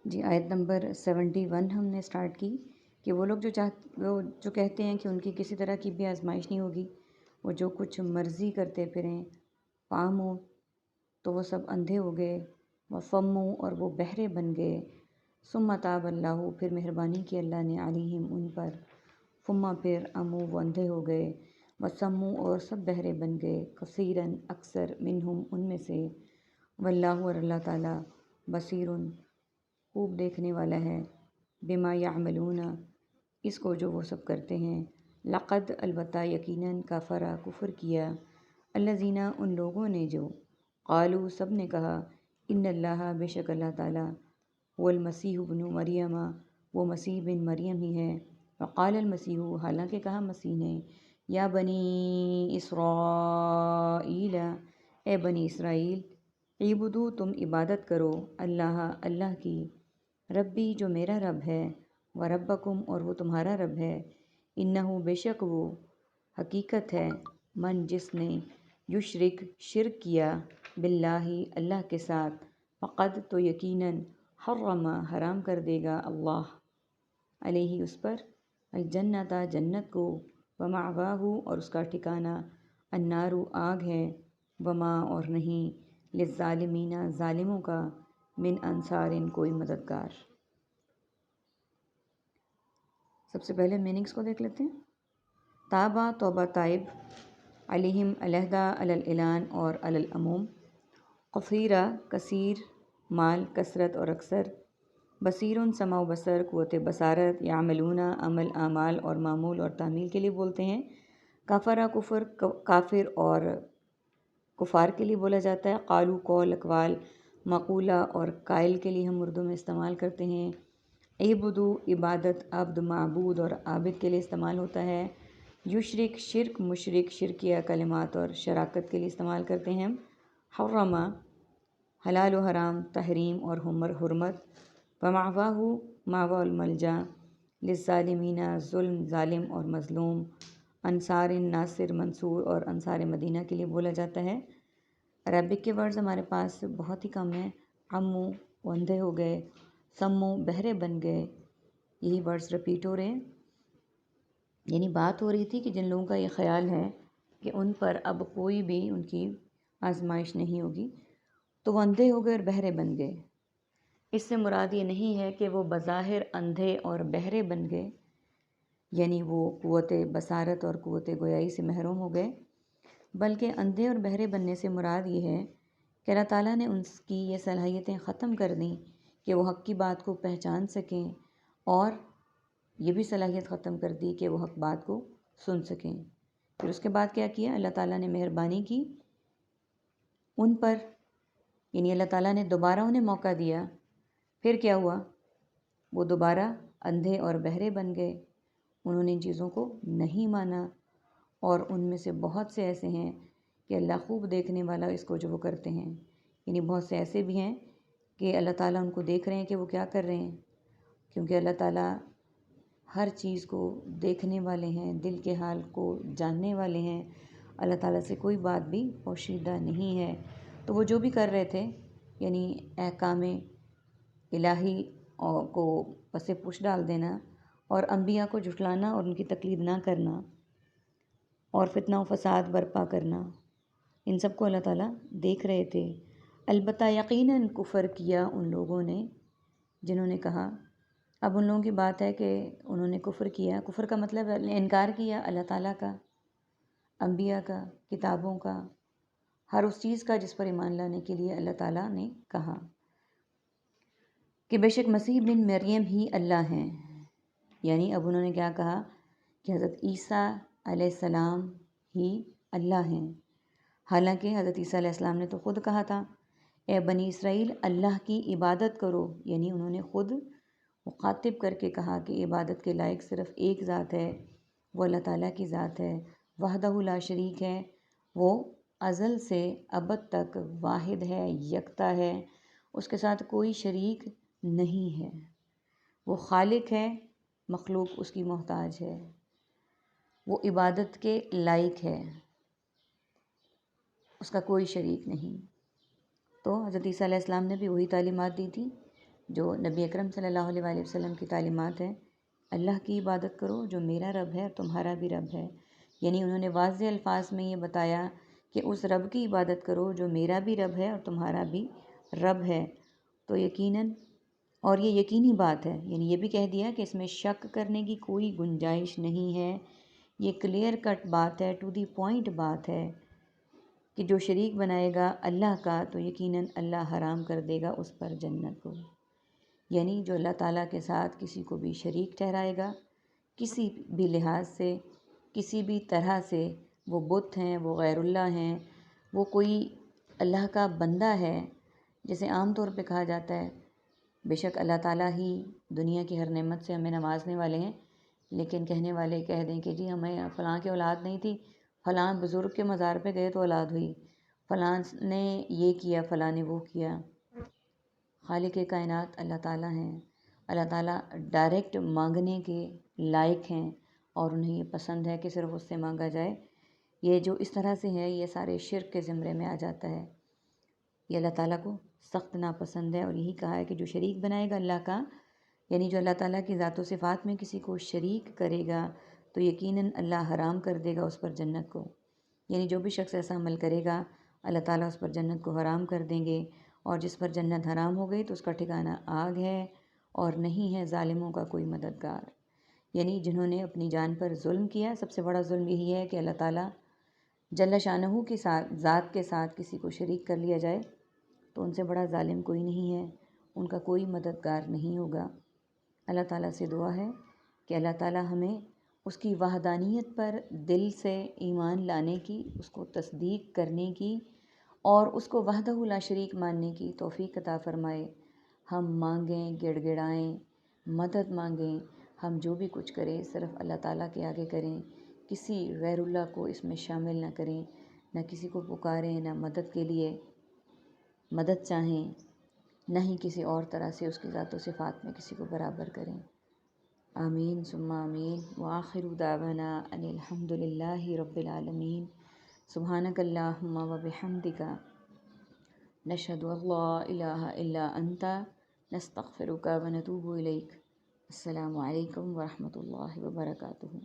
جی، آیت نمبر 71 ہم نے سٹارٹ کی کہ وہ جو کہتے ہیں کہ ان کی کسی طرح کی بھی آزمائش نہیں ہوگی، وہ جو کچھ مرضی کرتے پھریں، فامو تو وہ سب اندھے ہو گئے، وصمو اور وہ بہرے بن گئے، ثم تاب اللہ پھر مہربانی کی اللہ نے علیہم ان پر، ثم پھر امو وہ اندھے ہو گئے، وصمو اور سب بہرے بن گئے، کثیراً اکثر منہم ان میں سے، واللہ اور اللہ تعالیٰ بصیرٌ خوب دیکھنے والا ہے، بما یعملون اس کو جو وہ سب کرتے ہیں، لقد البتہ یقیناً کفرا کفر کیا، الذین ان لوگوں نے جو، قالو سب نے کہا، ان اللہ بے شک اللہ تعالیٰ، هو المسیح ابن مریم وہ مسیح بن مریم ہی ہے، وقال المسیح حالانکہ کہا مسیح نے، یا بنی اسرائیل اے بنی اسرائیل، عبدو تم عبادت کرو اللہ کی، ربی جو میرا رب ہے، وربکم اور وہ تمہارا رب ہے، انہو بے شک وہ، حقیقت ہے، من جس نے یشرک شرک کیا، باللہ اللہ کے ساتھ، فقد تو یقیناً حرم حرام کر دے گا اللہ علیہ اس پر، الجنت جنت کو، ومأواہ اور اس کا ٹھکانہ، النار آگ ہے، وما اور نہیں، للظالمین ظالموں کا، من انصار کوئی مددگار۔ سب سے پہلے میننگز کو دیکھ لیتے ہیں۔ تابہ توبہ تائب، علیہم علیحدہ، علی الاعلان اور علی العموم، کثیرہ کثیر، مال کثرت اور اکثر، بصیرٌ سمع و بصر قوت بصارت، یعملون عمل اعمال اور معمول اور تعمیل کے لیے بولتے ہیں، کفرہ کفر کافر اور کفار کے لیے بولا جاتا ہے، قالو قول اقوال، مقولہ اور قائل کے لیے ہم اردو میں استعمال کرتے ہیں، عبدو عبادت، عبد معبود اور عابد کے لیے استعمال ہوتا ہے، یشرک شرک مشرک شرکیہ کلمات اور شراکت کے لیے استعمال کرتے ہیں، حرمہ حلال و حرام تحریم اور حرمت، ومأواہ مأوی الملجا، للظالمین ظلم ظالم اور مظلوم، انصار ناصر منصور اور انصار مدینہ کے لیے بولا جاتا ہے۔ عربک کے ورڈز ہمارے پاس بہت ہی کم ہیں، عمو وہ اندھے ہو گئے، سمو بہرے بن گئے، یہی ورڈز رپیٹ ہو رہے ہیں، یعنی بات ہو رہی تھی کہ جن لوگوں کا یہ خیال ہے کہ ان پر اب کوئی بھی ان کی آزمائش نہیں ہوگی تو وہ اندھے ہو گئے اور بہرے بن گئے۔ اس سے مراد یہ نہیں ہے کہ وہ بظاہر اندھے اور بہرے بن گئے، یعنی وہ قوت بصارت اور قوت گویائی سے محروم ہو گئے، بلکہ اندھے اور بہرے بننے سے مراد یہ ہے کہ اللہ تعالیٰ نے ان کی یہ صلاحیتیں ختم کر دیں کہ وہ حق کی بات کو پہچان سکیں، اور یہ بھی صلاحیت ختم کر دی کہ وہ حق بات کو سن سکیں۔ پھر اس کے بعد کیا کیا؟ اللہ تعالیٰ نے مہربانی کی ان پر، یعنی اللہ تعالیٰ نے دوبارہ انہیں موقع دیا، پھر کیا ہوا؟ وہ دوبارہ اندھے اور بہرے بن گئے، انہوں نے ان چیزوں کو نہیں مانا، اور ان میں سے بہت سے ایسے ہیں کہ اللہ خوب دیکھنے والا اس کو جو وہ کرتے ہیں، یعنی بہت سے ایسے بھی ہیں کہ اللہ تعالیٰ ان کو دیکھ رہے ہیں کہ وہ کیا کر رہے ہیں، کیونکہ اللہ تعالیٰ ہر چیز کو دیکھنے والے ہیں، دل کے حال کو جاننے والے ہیں، اللہ تعالیٰ سے کوئی بات بھی پوشیدہ نہیں ہے۔ تو وہ جو بھی کر رہے تھے، یعنی احکام الہی کو پس پش ڈال دینا، اور انبیاء کو جھٹلانا اور ان کی تقلید نہ کرنا، اور فتنہ و فساد برپا کرنا، ان سب کو اللہ تعالیٰ دیکھ رہے تھے۔ البتہ یقیناً کفر کیا ان لوگوں نے جنہوں نے کہا، اب ان لوگوں کی بات ہے کہ انہوں نے کفر کیا، کفر کا مطلب ہے انکار کیا اللہ تعالیٰ کا، انبیاء کا، کتابوں کا، ہر اس چیز کا جس پر ایمان لانے کے لیے اللہ تعالیٰ نے کہا کہ بے شک مسیح بن مریم ہی اللہ ہیں، یعنی اب انہوں نے کیا کہا کہ حضرت عیسیٰ علیہ السلام ہی اللہ ہیں، حالانکہ حضرت عیسیٰ علیہ السلام نے تو خود کہا تھا، اے بنی اسرائیل اللہ کی عبادت کرو، یعنی انہوں نے خود مخاطب کر کے کہا کہ عبادت کے لائق صرف ایک ذات ہے، وہ اللہ تعالیٰ کی ذات ہے، وحدہ لا شریک ہے، وہ ازل سے ابد تک واحد ہے، یکتا ہے، اس کے ساتھ کوئی شریک نہیں ہے، وہ خالق ہے، مخلوق اس کی محتاج ہے، وہ عبادت کے لائق ہے، اس کا کوئی شریک نہیں۔ تو حضرت عیسیٰ علیہ السلام نے بھی وہی تعلیمات دی تھی جو نبی اکرم صلی اللہ علیہ وآلہ وسلم کی تعلیمات ہیں، اللہ کی عبادت کرو جو میرا رب ہے اور تمہارا بھی رب ہے، یعنی انہوں نے واضح الفاظ میں یہ بتایا کہ اس رب کی عبادت کرو جو میرا بھی رب ہے اور تمہارا بھی رب ہے۔ تو یقیناً، اور یہ یقینی بات ہے، یعنی یہ بھی کہہ دیا کہ اس میں شک کرنے کی کوئی گنجائش نہیں ہے، یہ کلیئر کٹ بات ہے، ٹو دی پوائنٹ بات ہے کہ جو شریک بنائے گا اللہ کا تو یقیناً اللہ حرام کر دے گا اس پر جنت کو۔ یعنی جو اللہ تعالیٰ کے ساتھ کسی کو بھی شریک ٹھہرائے گا کسی بھی لحاظ سے، کسی بھی طرح سے، وہ بت ہیں، وہ غیر اللہ ہیں، وہ کوئی اللہ کا بندہ ہے، جیسے عام طور پہ کہا جاتا ہے، بے شک اللہ تعالیٰ ہی دنیا کی ہر نعمت سے ہمیں نوازنے والے ہیں، لیکن کہنے والے کہہ دیں کہ جی ہمیں فلاں کی اولاد نہیں تھی، فلاں بزرگ کے مزار پہ گئے تو اولاد ہوئی، فلاں نے یہ کیا، فلاں نے وہ کیا۔ خالق کائنات اللہ تعالیٰ ہیں، اللہ تعالیٰ ڈائریکٹ مانگنے کے لائق ہیں اور انہیں یہ پسند ہے کہ صرف اس سے مانگا جائے۔ یہ جو اس طرح سے ہے یہ سارے شرک کے زمرے میں آ جاتا ہے، یہ اللہ تعالیٰ کو سخت ناپسند ہے، اور یہی کہا ہے کہ جو شریک بنائے گا اللہ کا، یعنی جو اللہ تعالیٰ کی ذات و صفات میں کسی کو شریک کرے گا تو یقیناً اللہ حرام کر دے گا اس پر جنت کو، یعنی جو بھی شخص ایسا عمل کرے گا اللہ تعالیٰ اس پر جنت کو حرام کر دیں گے، اور جس پر جنت حرام ہو گئی تو اس کا ٹھکانہ آگ ہے اور نہیں ہے ظالموں کا کوئی مددگار۔ یعنی جنہوں نے اپنی جان پر ظلم کیا، سب سے بڑا ظلم یہی ہے کہ اللہ تعالیٰ جل شانہ کے ساتھ، ذات کے ساتھ کسی کو شریک کر لیا جائے تو ان سے بڑا ظالم کوئی نہیں ہے، ان کا کوئی مددگار نہیں ہوگا۔ اللہ تعالیٰ سے دعا ہے کہ اللہ تعالیٰ ہمیں اس کی وحدانیت پر دل سے ایمان لانے کی، اس کو تصدیق کرنے کی اور اس کو وحدہ لا شریک ماننے کی توفیق عطا فرمائے۔ ہم مانگیں، گڑ گڑائیں، مدد مانگیں، ہم جو بھی کچھ کریں صرف اللہ تعالیٰ کے آگے کریں، کسی غیر اللہ کو اس میں شامل نہ کریں، نہ کسی کو پکاریں، نہ مدد کے لیے مدد چاہیں، نہ ہی کسی اور طرح سے اس کی ذات و صفات میں کسی کو برابر کریں۔ آمین ثم آمین، وآخر دعوانا ان الحمد للہ رب العالمین، سبحانک اللہم وبحمدک، نشہد ان لا الہ الا انت، نستغفرک ونتوب الیک۔ السلام علیکم ورحمۃ اللہ وبرکاتہ۔